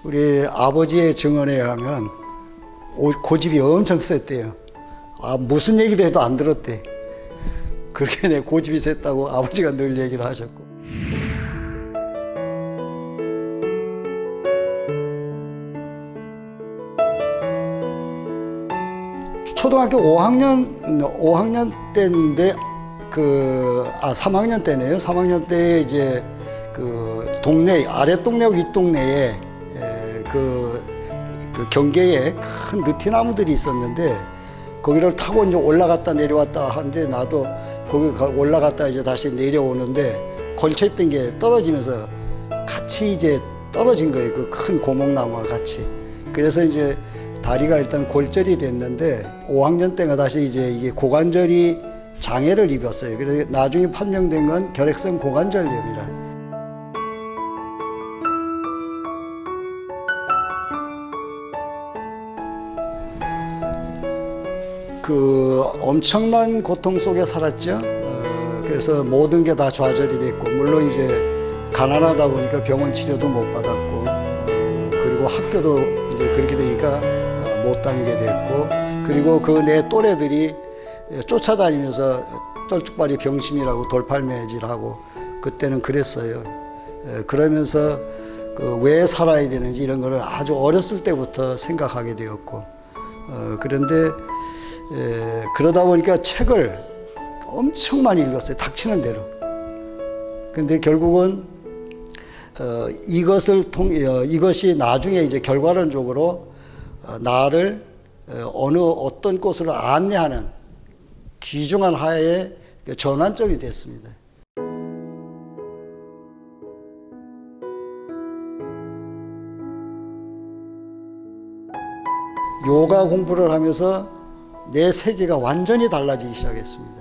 우리 아버지의 증언에 의하면 고집이 엄청 셌대요. 무슨 얘기를 해도 안 들었대. 그렇게 내 고집이 셌다고 아버지가 늘 얘기를 하셨고. 초등학교 5학년 때인데 3학년 때네요. 3학년 때 이제 그 동네 아래 동네하고 윗 동네에 그 경계에 큰 느티나무들이 있었는데 거기를 타고 이제 올라갔다 내려왔다 하는데 나도 거기 올라갔다 이제 다시 내려오는데 걸쳐있던 게 떨어지면서 같이 이제 떨어진 거예요. 그 큰 고목나무와 같이. 그래서 이제 다리가 일단 골절이 됐는데 5학년 때가 다시 이제 이게 고관절이 장애를 입었어요. 그래서 나중에 판명된 건 결핵성 고관절염이라. 그 엄청난 고통 속에 살았죠. 그래서 모든 게 다 좌절이 됐고, 물론 이제 가난하다 보니까 병원 치료도 못 받았고, 그리고 학교도 이제 그렇게 되니까 못 다니게 됐고, 그리고 그 내 또래들이 쫓아다니면서 떨쭉발이 병신이라고 돌팔매질하고 그때는 그랬어요. 그러면서 왜 살아야 되는지 이런 거를 아주 어렸을 때부터 생각하게 되었고, 그런데 그러다 보니까 책을 엄청 많이 읽었어요. 닥치는 대로. 근데 결국은 이것이 나중에 이제 결과론적으로 나를 어떤 곳으로 안내하는 귀중한 하나의 전환점이 됐습니다. 요가 공부를 하면서 내 세계가 완전히 달라지기 시작했습니다.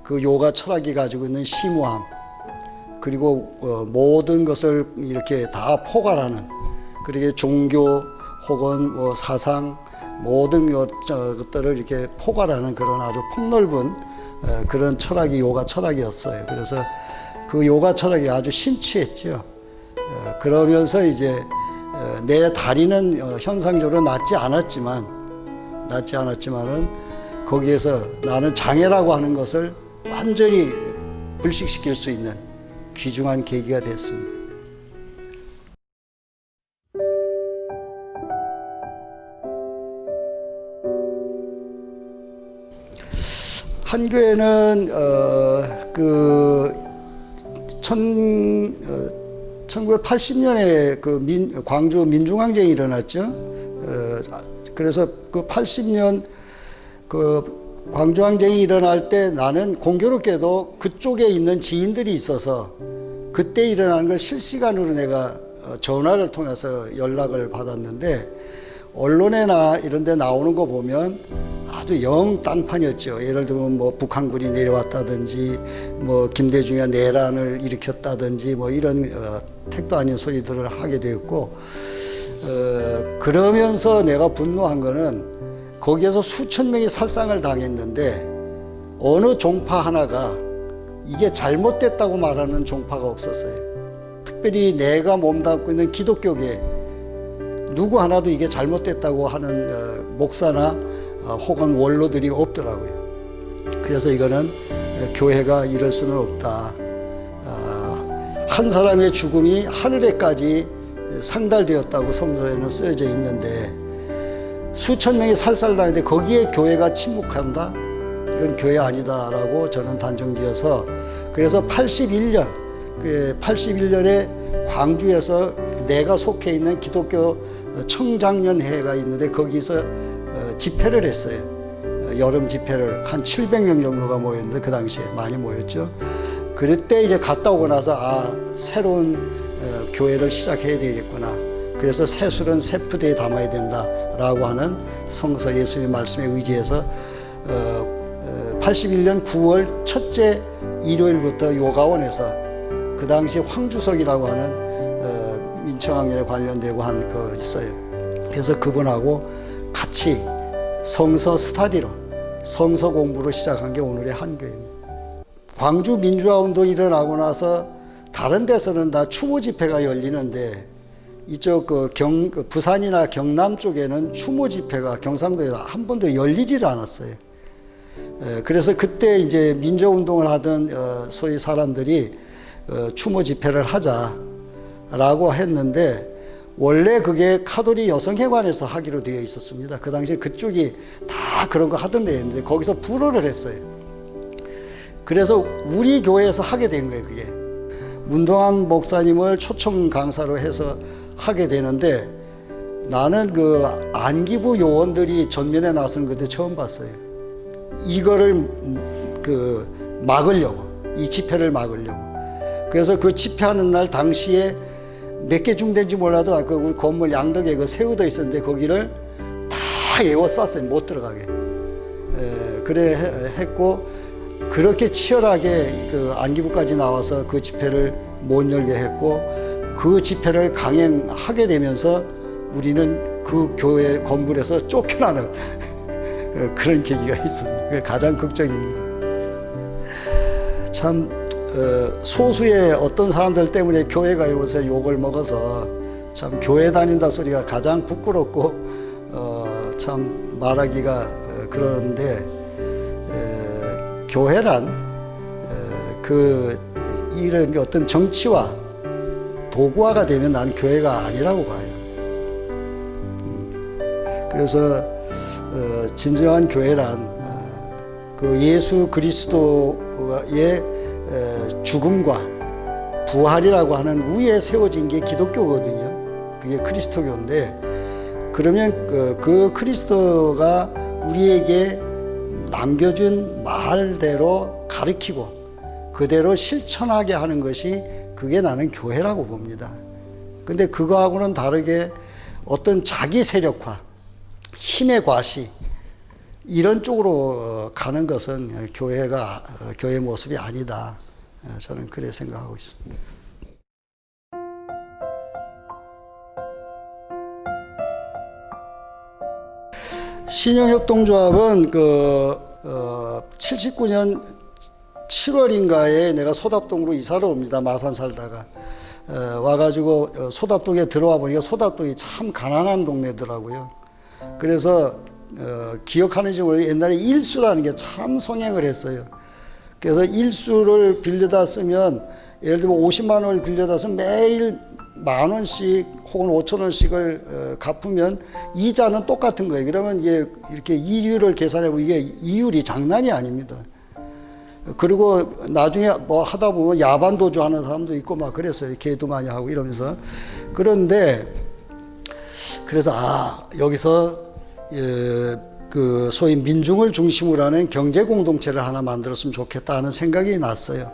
그 요가 철학이 가지고 있는 심오함, 그리고 모든 것을 이렇게 다 포괄하는, 그리고 종교 혹은 사상, 모든 것들을 이렇게 포괄하는 그런 아주 폭넓은 그런 철학이 요가 철학이었어요. 그래서 그 요가 철학이 아주 심취했죠. 그러면서 이제 내 다리는 현상적으로 낫지 않았지만은 거기에서 나는 장애라고 하는 것을 완전히 불식시킬 수 있는 귀중한 계기가 됐습니다. 한교회는 1980년에 광주 민중항쟁이 일어났죠. 그래서 그 80년 광주항쟁이 일어날 때 나는 공교롭게도 그쪽에 있는 지인들이 있어서 그때 일어나는 걸 실시간으로 내가 전화를 통해서 연락을 받았는데, 언론에나 이런 데 나오는 거 보면 아주 영 딴판이었죠. 예를 들면 뭐 북한군이 내려왔다든지 뭐 김대중이 내란을 일으켰다든지 뭐 이런 택도 아닌 소리들을 하게 되었고, 그러면서 내가 분노한 거는 거기에서 수천 명이 살상을 당했는데 어느 종파 하나가 이게 잘못됐다고 말하는 종파가 없었어요. 특별히 내가 몸담고 있는 기독교계 누구 하나도 이게 잘못됐다고 하는 목사나 혹은 원로들이 없더라고요. 그래서 이거는 교회가 이럴 수는 없다. 한 사람의 죽음이 하늘에까지 상달되었다고 성서에는 쓰여져 있는데 수천 명이 살살당했는데 거기에 교회가 침묵한다? 이건 교회 아니다라고 저는 단정지어서, 그래서 81년에 광주에서 내가 속해 있는 기독교 청장년회가 있는데 거기서 집회를 했어요. 여름 집회를 한 700명 정도가 모였는데 그 당시에 많이 모였죠. 그때 이제 갔다 오고 나서 새로운 교회를 시작해야 되겠구나. 그래서 새 술은 새 푸대에 담아야 된다라고 하는 성서 예수님의 말씀에 의지해서 81년 9월 첫째 일요일부터 요가원에서 그 당시 황주석이라고 하는 민청학년에 관련되고 한 거 있어요. 그래서 그분하고 같이 성서 스터디로 성서 공부를 시작한 게 오늘의 한교입니다. 광주 민주화 운동이 일어나고 나서 다른 데서는 다 추모 집회가 열리는데 이쪽 그 부산이나 경남 쪽에는 추모 집회가 경상도에 한 번도 열리지를 않았어요. 그래서 그때 이제 민주운동을 하던 소위 사람들이 추모 집회를 하자라고 했는데 원래 그게 카톨릭 여성회관에서 하기로 되어 있었습니다. 그 당시에 그쪽이 다 그런 거 하던 데였는데 거기서 불허를 했어요. 그래서 우리 교회에서 하게 된 거예요. 그게 문동환 목사님을 초청 강사로 해서 하게 되는데 나는 그 안기부 요원들이 전면에 나서는 그때 처음 봤어요. 이거를 그 막으려고, 이 집회를 막으려고. 그래서 그 집회하는 날 당시에 몇 개 중대인지 몰라도 그 우리 건물 양덕에 그 세워져 있었는데 거기를 다 에워쌌어요. 못 들어가게. 그래 했고 그렇게 치열하게 그 안기부까지 나와서 그 집회를 못 열게 했고 그 집회를 강행하게 되면서 우리는 그 교회 건물에서 쫓겨나는 그런 계기가 있었습니다. 가장 극적인 일. 참 소수의 어떤 사람들 때문에 교회가 요새 욕을 먹어서 참 교회 다닌다 소리가 가장 부끄럽고 참 말하기가 그러는데 교회란 그 이런 어떤 정치와 도구화가 되면 나는 교회가 아니라고 봐요. 그래서 진정한 교회란 그 예수 그리스도의 죽음과 부활이라고 하는 위에 세워진 게 기독교거든요. 그게 그리스도교인데 그러면 그 그리스도가 우리에게 남겨준 말대로 가르치고 그대로 실천하게 하는 것이 그게 나는 교회라고 봅니다. 근데 그거하고는 다르게 어떤 자기 세력화, 힘의 과시 이런 쪽으로 가는 것은 교회 모습이 아니다. 저는 그래 생각하고 있습니다. 신영협동조합은 79년 7월인가에 내가 소답동으로 이사를 옵니다. 마산 살다가 와가지고 소답동에 들어와 보니까 소답동이 참 가난한 동네더라고요. 그래서 기억하는지 모르겠는데 옛날에 일수라는 게 참 성행을 했어요. 그래서 일수를 빌려다 쓰면 예를 들면 50만 원을 빌려다 쓰면 매일 10,000원씩 혹은 5,000원씩을 갚으면 이자는 똑같은 거예요. 그러면 이렇게 이율을 계산해보면 이게 이율이 장난이 아닙니다. 그리고 나중에 뭐 하다 보면 야반도주 하는 사람도 있고 막 그랬어요. 개도 많이 하고 이러면서. 그런데 그래서 여기서 그 소위 민중을 중심으로 하는 경제 공동체를 하나 만들었으면 좋겠다 하는 생각이 났어요.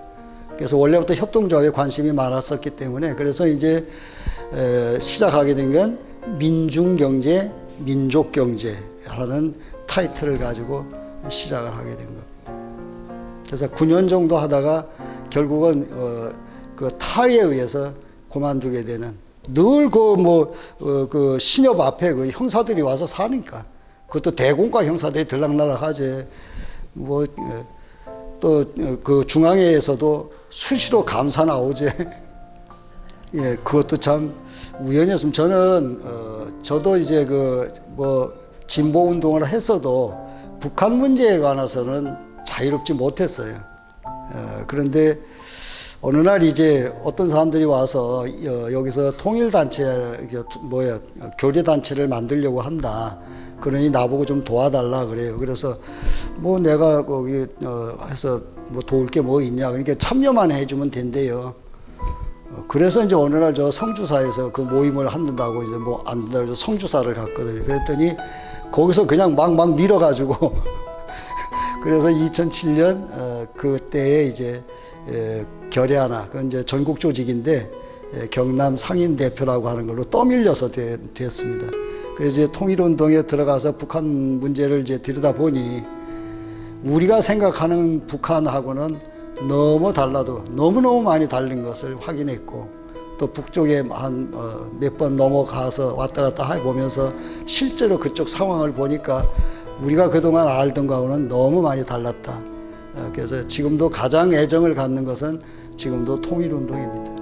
그래서 원래부터 협동조합에 관심이 많았었기 때문에 그래서 이제 시작하게 된 건 민중경제, 민족경제라는 타이틀을 가지고 시작을 하게 된 겁니다. 그래서 9년 정도 하다가 결국은 그 타의에 의해서 그만두게 되는 늘 그 신협 앞에 그 형사들이 와서 사니까 그것도 대공과 형사들이 들락날락하지 뭐 또 그 중앙회에서도 수시로 감사 나오지. 예, 그것도 참 우연이었으면 저도 이제 진보 운동을 했어도 북한 문제에 관해서는 자유롭지 못했어요. 그런데 어느 날 이제 어떤 사람들이 와서 여기서 통일단체, 교류단체를 만들려고 한다. 그러니 나보고 좀 도와달라 그래요. 그래서 뭐 내가 거기 해서 뭐 도울 게 뭐 있냐. 그러니까 참여만 해주면 된대요. 그래서 이제 어느 날 저 성주사에서 그 모임을 한다고 이제 뭐 안 된다고 해서 성주사를 갔거든요. 그랬더니 거기서 그냥 막 밀어가지고 그래서 2007년 그때에 이제 결의하나 그건 이제 전국 조직인데 경남 상임 대표라고 하는 걸로 떠밀려서 됐습니다. 그래서 이제 통일운동에 들어가서 북한 문제를 이제 들여다보니 우리가 생각하는 북한하고는 너무 달라도 너무너무 많이 다른 것을 확인했고 또 북쪽에 한 몇 번 넘어가서 왔다 갔다 해보면서 실제로 그쪽 상황을 보니까 우리가 그동안 알던 거하고는 너무 많이 달랐다. 그래서 지금도 가장 애정을 갖는 것은 지금도 통일운동입니다.